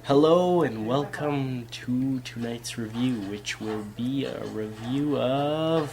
Hello and welcome to tonight's review, which will be a review of...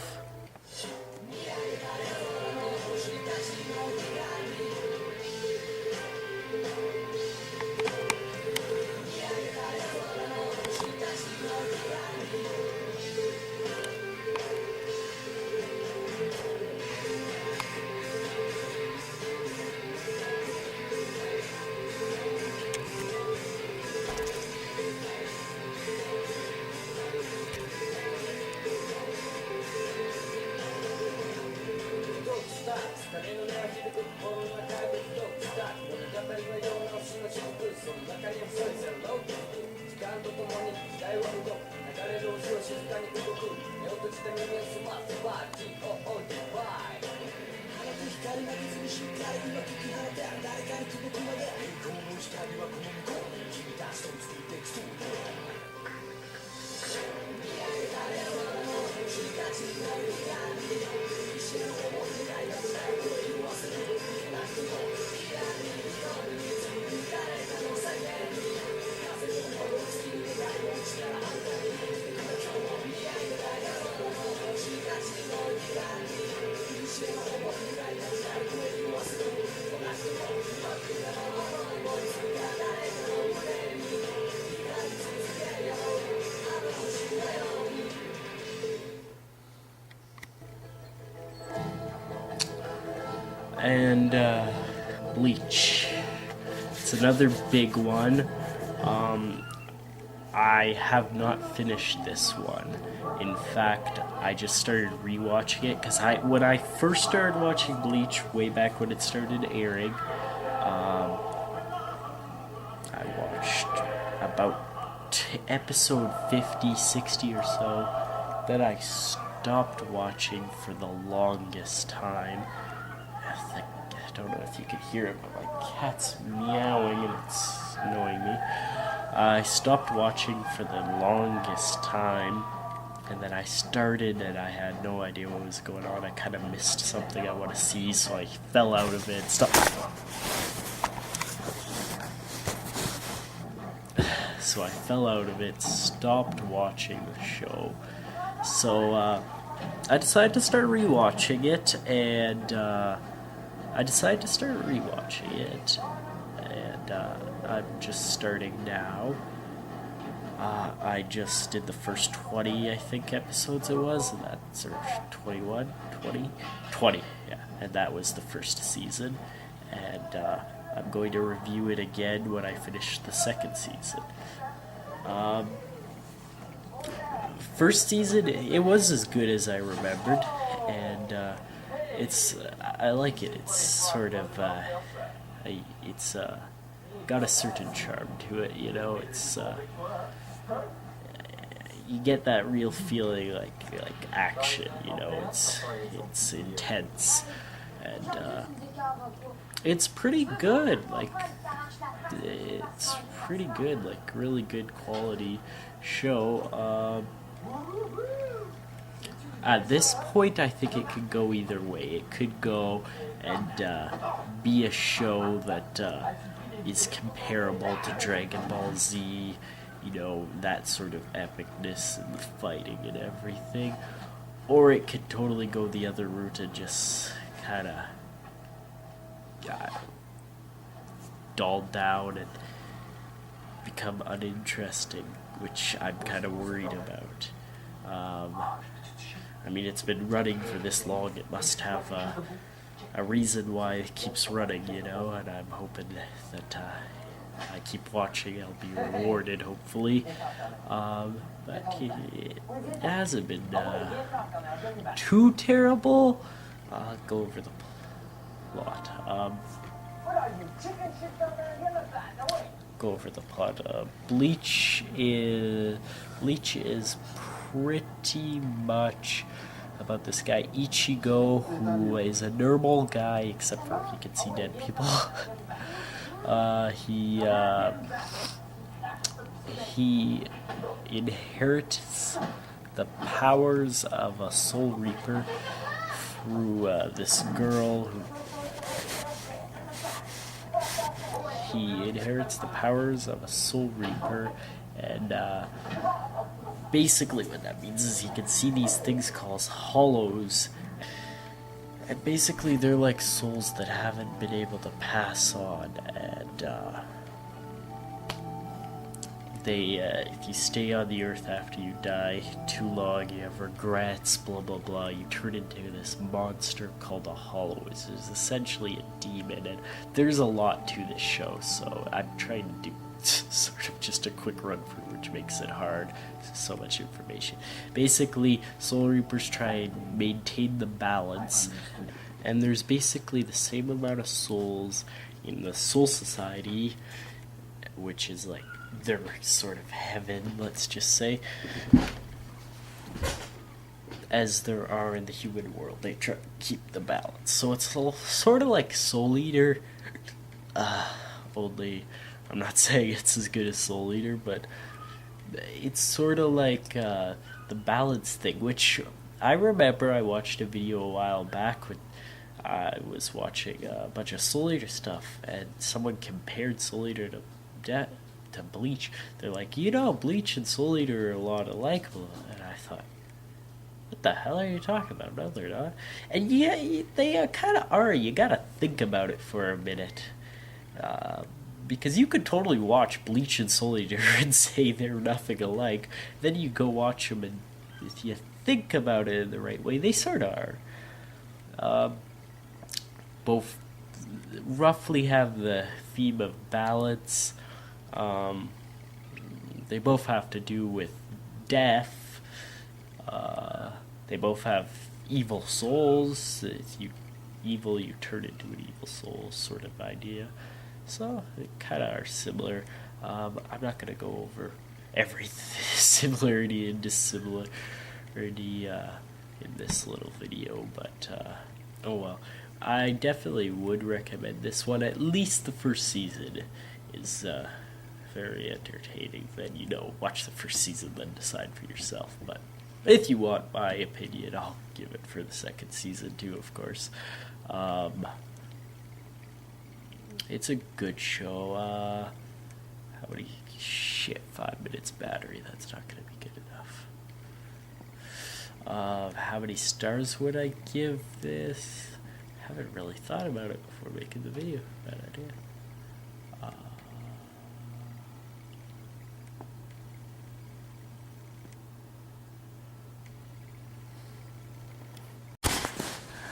Bleach. It's another big one. I have not finished this one. In fact, I just started rewatching it because when I first started watching Bleach way back when it started airing, I watched about episode 50, 60 or so. Then I stopped watching for the longest time. I don't know if you could hear it, but my cat's meowing and it's annoying me. I stopped watching for the longest time, and then I started and I had no idea what was going on. I kind of missed something I want to see, so I fell out of it. So I fell out of it, stopped watching the show. So I decided to start rewatching it, and I'm just starting now. I just did the first 20, I think, episodes it was, and that's, or 21, 20, yeah, and that was the first season, and I'm going to review it again when I finish the second season. First season, it was as good as I remembered, and I like it. It's sort of, it's got a certain charm to it, you know. It's you get that real feeling like action, you know. It's intense, and it's pretty good. Like, it's pretty good, like really good quality show. At this point, I think it could go either way. It could go and be a show that is comparable to Dragon Ball Z, you know, that sort of epicness and the fighting and everything. Or it could totally go the other route and just kind of dulled down and become uninteresting, which I'm kind of worried about. I mean, it's been running for this long, it must have a reason why it keeps running, you know, and I'm hoping that I keep watching, I'll be rewarded, hopefully. But it hasn't been too terrible. I'll go over the plot. Bleach is pretty much about this guy Ichigo, who is a normal guy except for he can see dead people. He inherits the powers of a Soul Reaper through this girl who he inherits the powers of a Soul Reaper, and basically what that means is he can see these things called hollows, and basically they're like souls that haven't been able to pass on, and if you stay on the earth after you die too long, you have regrets, blah blah blah, you turn into this monster called a hollow, which is essentially a demon, and there's a lot to this show, so I'm trying to do sort of just a quick run through, which makes it hard. So much information. Basically, Soul Reapers try and maintain the balance, and there's basically the same amount of souls in the Soul Society, which is like their sort of heaven, let's just say, as there are in the human world. They try to keep the balance. So it's sort of like Soul Eater, only I'm not saying it's as good as Soul Eater, but it's sort of like the balance thing, which I remember I watched a video a while back when I was watching a bunch of Soul Eater stuff, and someone compared Soul Eater to Bleach. They're like, Bleach and Soul Eater are a lot alike, and I thought, what the hell are you talking about? No, they're not. And yeah, they kind of are. You gotta think about it for a minute. Because you could totally watch Bleach and Soul Eater and say they're nothing alike. Then you go watch them, and if you think about it in the right way, they sort of are. Both roughly have the theme of balance. They both have to do with death. They both have evil souls. If you evil, you turn into an evil soul sort of idea. So they kind of are similar. I'm not going to go over every similarity and dissimilarity in this little video, but oh well. I definitely would recommend this one. At least the first season is very entertaining. Then, watch the first season, then decide for yourself. But if you want my opinion, I'll give it for the second season too, of course. It's a good show. How many? Shit, 5 minutes battery. That's not going to be good enough. How many stars would I give this? Haven't really thought about it before making the video. Bad idea.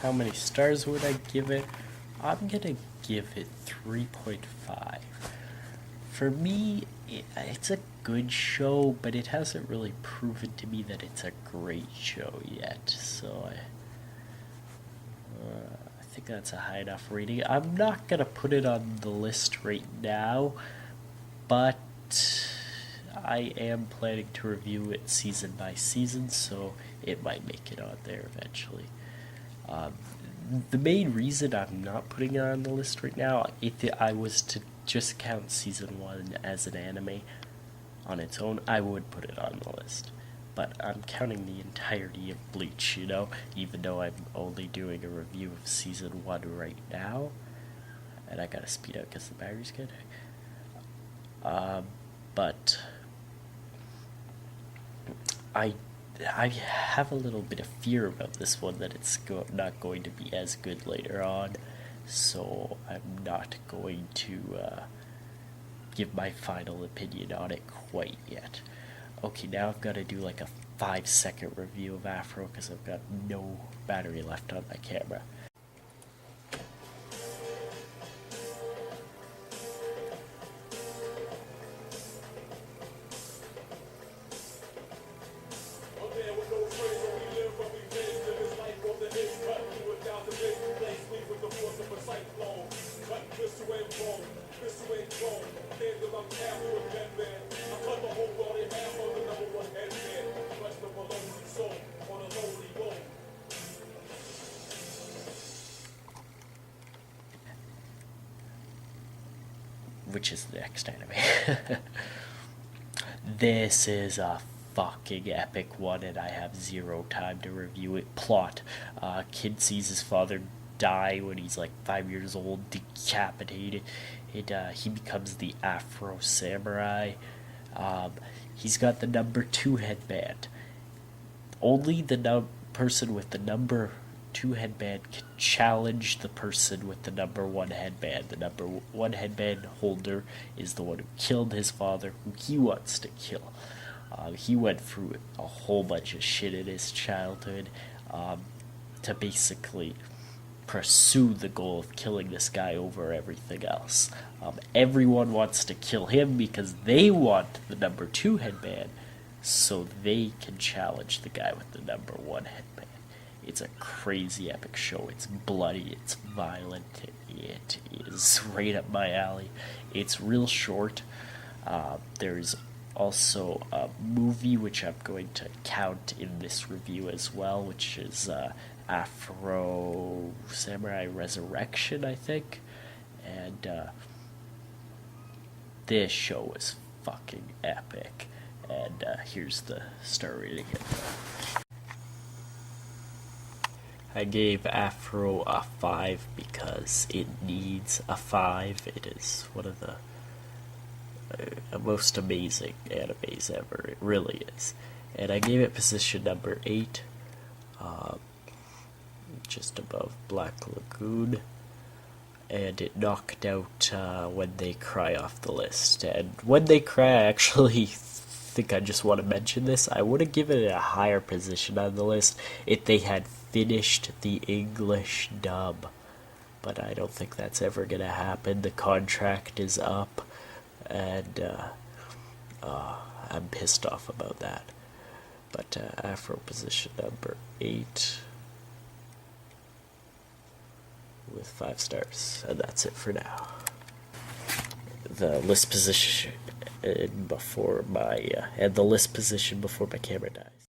How many stars would I give it? I'm gonna give it 3.5. For me, it's a good show, but it hasn't really proven to me that it's a great show yet. So I think that's a high enough rating. I'm not gonna put it on the list right now, but I am planning to review it season by season, so it might make it on there eventually. The main reason I'm not putting it on the list right now, if I was to just count season 1 as an anime on its own, I would put it on the list. But I'm counting the entirety of Bleach, even though I'm only doing a review of season 1 right now. And I gotta speed up because the battery's good. But I have a little bit of fear about this one, that it's not going to be as good later on, so I'm not going to give my final opinion on it quite yet. Okay, now I've got to do like a 5-second review of AFRO because I've got no battery left on my camera. Which is the next anime. This is a fucking epic one, and I have zero time to review it. Plot: kid sees his father die when he's like 5 years old, decapitated. He becomes the Afro Samurai. He's got the number 2 headband. Only the person with the number 2 headband can challenge the person with the number 1 headband. The number 1 headband holder is the one who killed his father, who he wants to kill. He went through a whole bunch of shit in his childhood to basically pursue the goal of killing this guy over everything else. Everyone wants to kill him because they want the number 2 headband, so they can challenge the guy with the number 1 headband. It's a crazy epic show. It's bloody, it's violent, it is right up my alley. It's real short. There's also a movie which I'm going to count in this review as well, which is Afro Samurai Resurrection, I think. And this show is fucking epic. And here's the star rating. I gave Afro a 5 because it needs a 5. It is one of the most amazing animes ever. It really is. And I gave it position number 8, just above Black Lagoon. And it knocked out When They Cry off the list. And When They Cry, I actually think I just want to mention this. I would have given it a higher position on the list if they had finished the English dub. But I don't think that's ever going to happen. The contract is up. And I'm pissed off about that. But Afro position number 8 with 5 stars, and that's it for now. The list position before my camera dies.